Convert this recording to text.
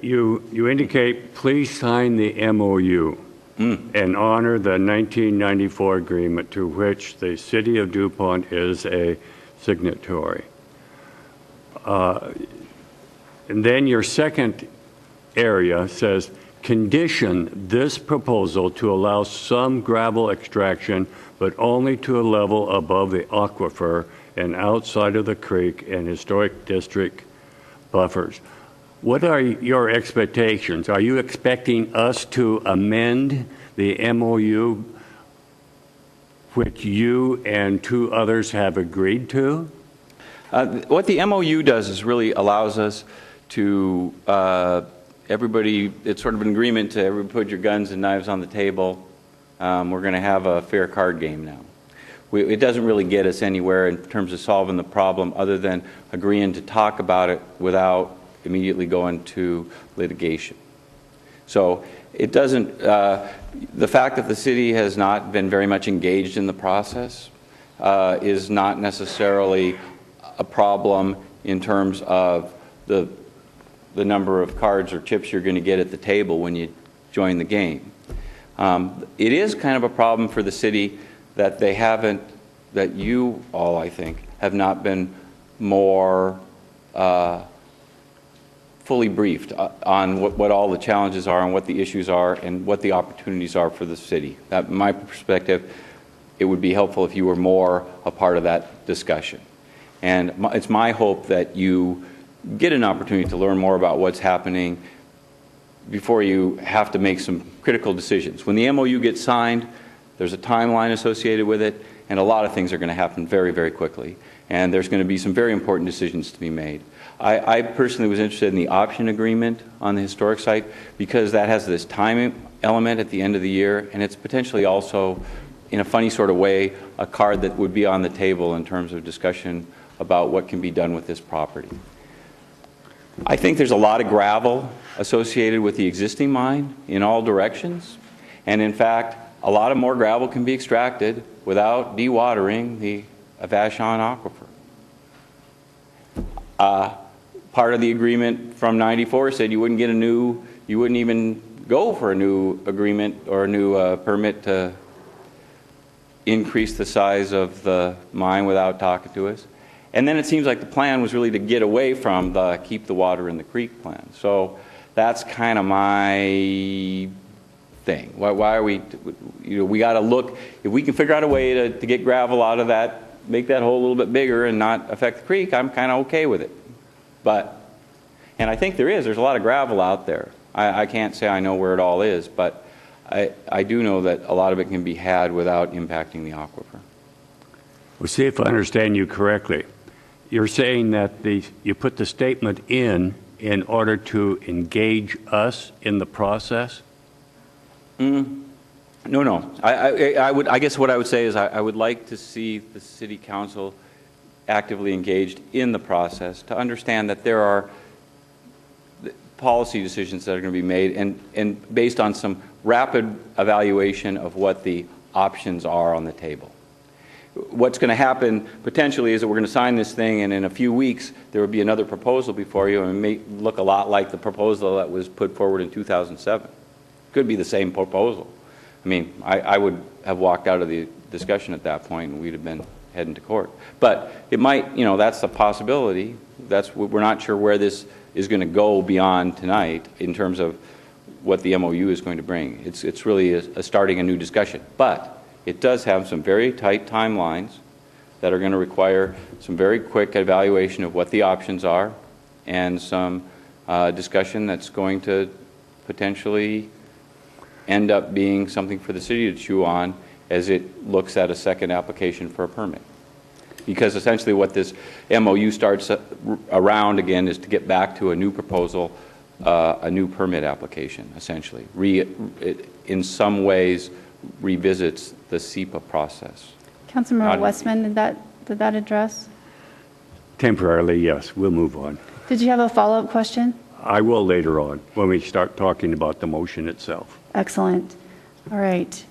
You indicate, please sign the MOU and honor the 1994 agreement to which the City of DuPont is a signatory. And then your second area says, condition this proposal to allow some gravel extraction, but only to a level above the aquifer and outside of the creek and historic district buffers. What are your expectations? Are you expecting us to amend the MOU which you and two others have agreed to? What the MOU does is really allows us to, everybody, it's sort of an agreement to everybody put your guns and knives on the table. We're going to have a fair card game now. It doesn't really get us anywhere in terms of solving the problem other than agreeing to talk about it without immediately going to litigation. So it doesn't, the fact that the city has not been very much engaged in the process is not necessarily a problem in terms of the number of cards or chips you're going to get at the table when you join the game. It is kind of a problem for the city that they haven't, that you all, I think, have not been more fully briefed on what all the challenges are and what the issues are and what the opportunities are for the city. That, in my perspective, it would be helpful if you were more a part of that discussion. And it's my hope that you get an opportunity to learn more about what's happening before you have to make some critical decisions. When the MOU gets signed, there's a timeline associated with it, and a lot of things are going to happen very, very quickly. And there's going to be some very important decisions to be made. I personally was interested in the option agreement on the historic site because that has this time element at the end of the year, and it's potentially also, in a funny sort of way, a card that would be on the table in terms of discussion about what can be done with this property. I think there's a lot of gravel associated with the existing mine in all directions, and in fact, a lot of more gravel can be extracted without dewatering the Vashon aquifer. Part of the agreement from '94 said you wouldn't even go for a new agreement or a new permit to increase the size of the mine without talking to us. And then it seems like the plan was really to get away from the keep the water in the creek plan. So that's kind of my thing. Why are we, we got to look, if we can figure out a way to get gravel out of that, make that hole a little bit bigger and not affect the creek, I'm kind of okay with it. But, and I think there's a lot of gravel out there. I can't say I know where it all is, but I do know that a lot of it can be had without impacting the aquifer. Well, see if I understand you correctly. You're saying that you put the statement in order to engage us in the process? No. I guess what I would say is I would like to see the City Council actively engaged in the process to understand that there are policy decisions that are going to be made and based on some rapid evaluation of what the options are on the table. What's going to happen potentially is that we're going to sign this thing, and in a few weeks there will be another proposal before you, and it may look a lot like the proposal that was put forward in 2007. Could be the same proposal. I mean, I would have walked out of the discussion at that point, and we'd have been heading to court. But it might, that's a possibility. We're not sure where this is going to go beyond tonight in terms of what the MOU is going to bring. It's really starting a new discussion. But it does have some very tight timelines that are going to require some very quick evaluation of what the options are and some discussion that's going to potentially end up being something for the city to chew on as it looks at a second application for a permit. Because essentially what this MOU starts around again is to get back to a new proposal, a new permit application, essentially. It in some ways revisits the SEPA process. Councilmember Westman, did that address? Temporarily, yes. We'll move on. Did you have a follow-up question? I will later on when we start talking about the motion itself. Excellent. All right.